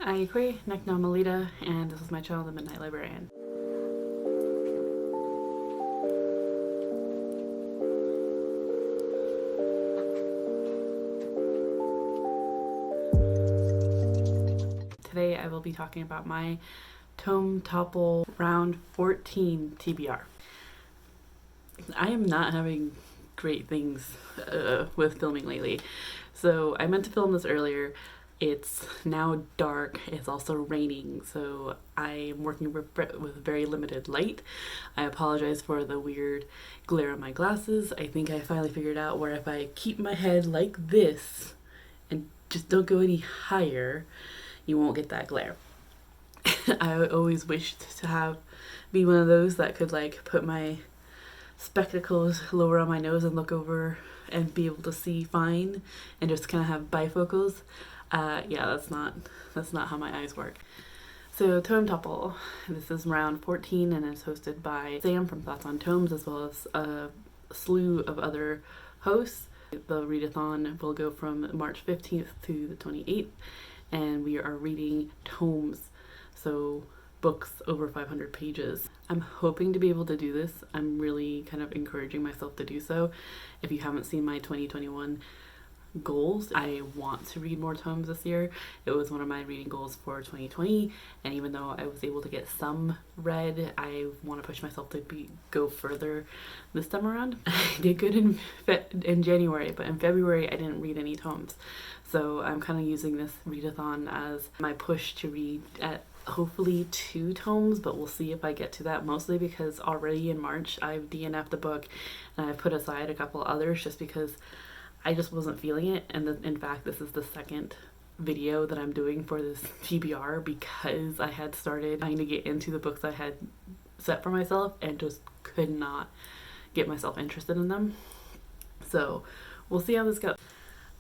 Aiy-yu-kwee, Malita, and this is my channel, The Midnight Librarian. Today I will be talking about my Tome Topple round 14 TBR. I am not having great things with filming lately. So I meant to film this earlier. It's now dark. It's also raining, so I'm working with very limited light. I apologize for the weird glare on my glasses. I think I finally figured out where if I keep my head like this and just don't go any higher, you won't get that glare. I always wished to be one of those that could like put my spectacles lower on my nose and look over and be able to see fine and just kind of have bifocals. Yeah, that's not how my eyes work. So Tome Topple, this is round 14 and it's hosted by Sam from Thoughts on Tomes as well as a slew of other hosts. The readathon will go from March 15th to the 28th and we are reading tomes, so books over 500 pages. I'm hoping to be able to do this. I'm really kind of encouraging myself to do so. If you haven't seen my 2021 goals, I want to read more tomes this year. It was one of my reading goals for 2020, and even though I was able to get some read, I want to push myself to go further this time around. I did good in January, but in February I didn't read any tomes. So I'm kind of using this readathon as my push to read at hopefully 2 tomes, but we'll see if I get to that, mostly because already in March I've DNF'd the book and I've put aside a couple others just because I just wasn't feeling it. And in fact, this is the second video that I'm doing for this TBR because I had started trying to get into the books I had set for myself and just could not get myself interested in them. So we'll see how this goes.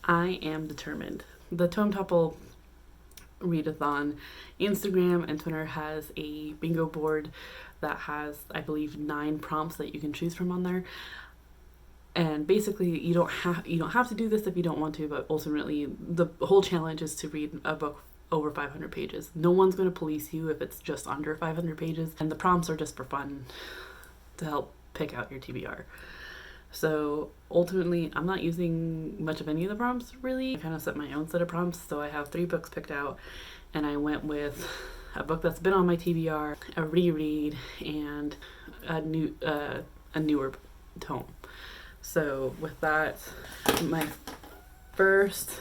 I am determined. The Tome Topple Readathon Instagram and Twitter has a bingo board that has, I believe, 9 prompts that you can choose from on there. And basically you don't have to do this if you don't want to, but ultimately the whole challenge is to read a book over 500 pages. No one's going to police you if it's just under 500 pages, and the prompts are just for fun to help pick out your TBR. So ultimately I'm not using much of any of the prompts really. I kind of set my own set of prompts, so I have 3 books picked out and I went with a book that's been on my TBR, a reread, and a newer tome. So with that, my first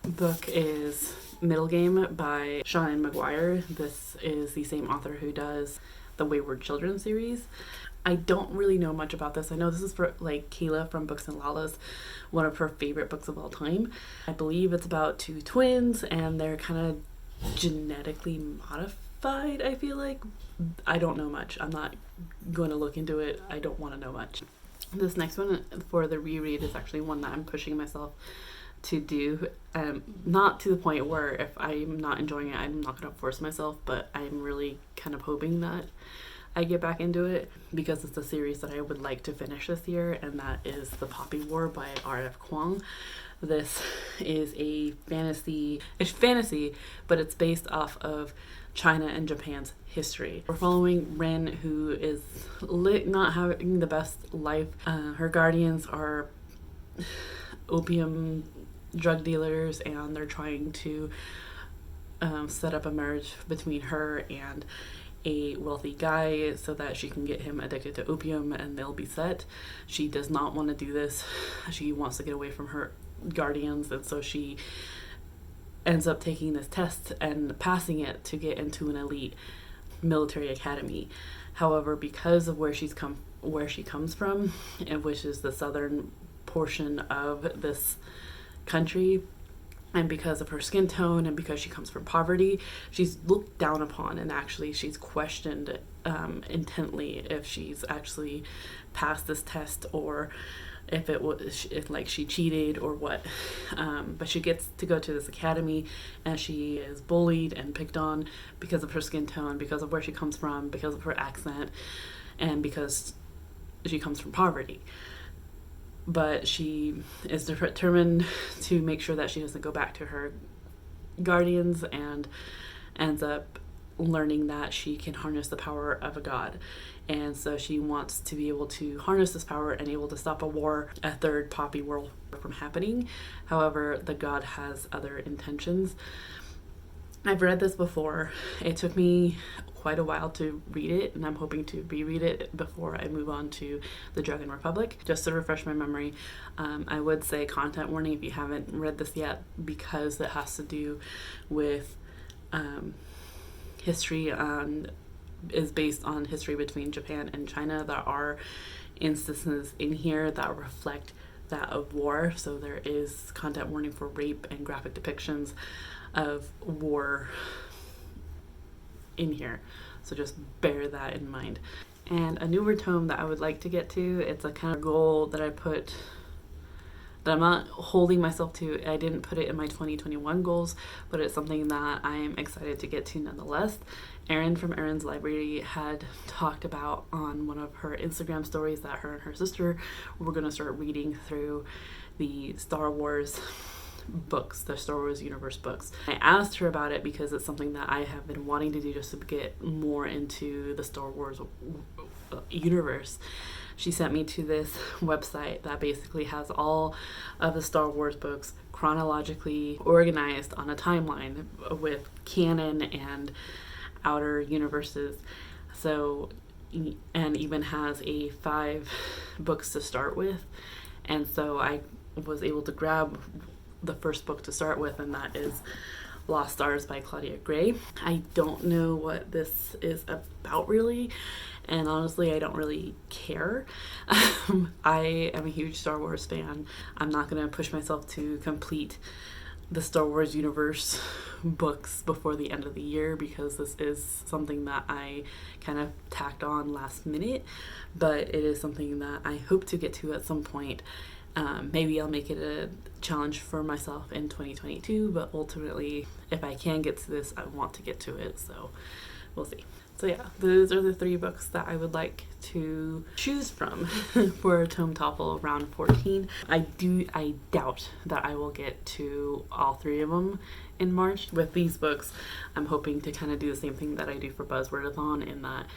book is Middle Game by Sean McGuire. This is the same author who does the Wayward Children series. I don't really know much about this. I know this is for like Kayla from Books and Lala's, one of her favorite books of all time. I believe it's about 2 twins and they're kind of genetically modified, I feel like. I don't know much. I'm not going to look into it. I don't want to know much. This next one for the reread is actually one that I'm pushing myself to do. Not to the point where if I'm not enjoying it, I'm not going to force myself, but I'm really kind of hoping that I get back into it because it's a series that I would like to finish this year, and that is The Poppy War by R.F. Kuang. This is a fantasy. It's fantasy, but it's based off of China and Japan's history. We're following Ren, who is not having the best life. Her guardians are opium drug dealers, and they're trying to set up a marriage between her and a wealthy guy so that she can get him addicted to opium and they'll be set. She does not want to do this. She wants to get away from her guardians, and so she ends up taking this test and passing it to get into an elite military academy. However, because of where she comes from, and which is the southern portion of this country, and because of her skin tone and because she comes from poverty, she's looked down upon, and actually she's questioned intently if she's actually passed this test or if like she cheated or what. But she gets to go to this academy and she is bullied and picked on because of her skin tone, because of where she comes from, because of her accent, and because she comes from poverty. But she is determined to make sure that she doesn't go back to her guardians, and ends up learning that she can harness the power of a god. And so she wants to be able to harness this power and able to stop a war, a third poppy world from happening. However, the god has other intentions. I've read this before. It took me quite a while to read it, and I'm hoping to reread it before I move on to the Dragon Republic. Just to refresh my memory, I would say content warning if you haven't read this yet, because it has to do with history and is based on history between Japan and China. There are instances in here that reflect that of war, so there is content warning for rape and graphic depictions of war in here, so just bear that in mind. And a newer tome that I would like to get to, it's a kind of goal that I put, that I'm not holding myself to. I didn't put it in my 2021 goals, but it's something that I am excited to get to nonetheless. Erin from Erin's Library had talked about on one of her Instagram stories that her and her sister were going to start reading through the Star Wars books, the Star Wars universe books. I asked her about it because it's something that I have been wanting to do, just to get more into the Star Wars universe. She sent me to this website that basically has all of the Star Wars books chronologically organized on a timeline with canon and outer universes. So, and even has 5 books to start with. And so I was able to grab the first book to start with, and that is Lost Stars by Claudia Gray. I don't know what this is about really, and honestly I don't really care. I am a huge Star Wars fan. I'm not going to push myself to complete the Star Wars universe books before the end of the year, because this is something that I kind of tacked on last minute, but it is something that I hope to get to at some point. Maybe I'll make it a challenge for myself in 2022, but ultimately, if I can get to this, I want to get to it, so we'll see. So yeah, those are the 3 books that I would like to choose from for Tome Topple round 14. I doubt that I will get to all 3 of them in March. With these books, I'm hoping to kind of do the same thing that I do for Readathon, in that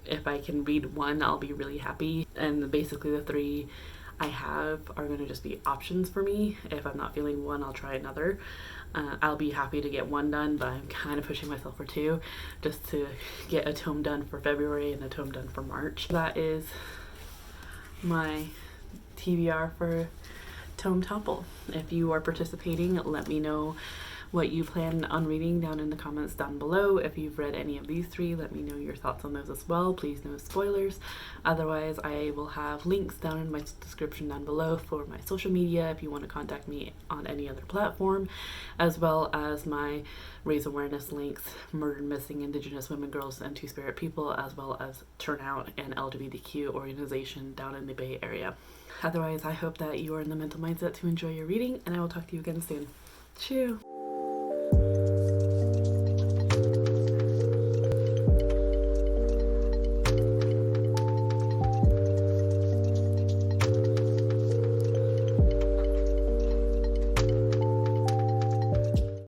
if I can read one, I'll be really happy, and basically the 3 I have are going to just be options for me. If I'm not feeling one, I'll try another. I'll be happy to get 1 done, but I'm kind of pushing myself for 2, just to get a tome done for February and a tome done for March. That is my TBR for Tome Topple. If you are participating, let me know what you plan on reading down in the comments down below. If you've read any of these 3, let me know your thoughts on those as well. Please no spoilers. Otherwise, I will have links down in my description down below for my social media if you want to contact me on any other platform, as well as my raise awareness links, Murdered Missing Indigenous Women, Girls, and Two-Spirit People, as well as Turnout, an LGBTQ organization down in the Bay Area. Otherwise, I hope that you are in the mental mindset to enjoy your reading, and I will talk to you again soon. Cheers!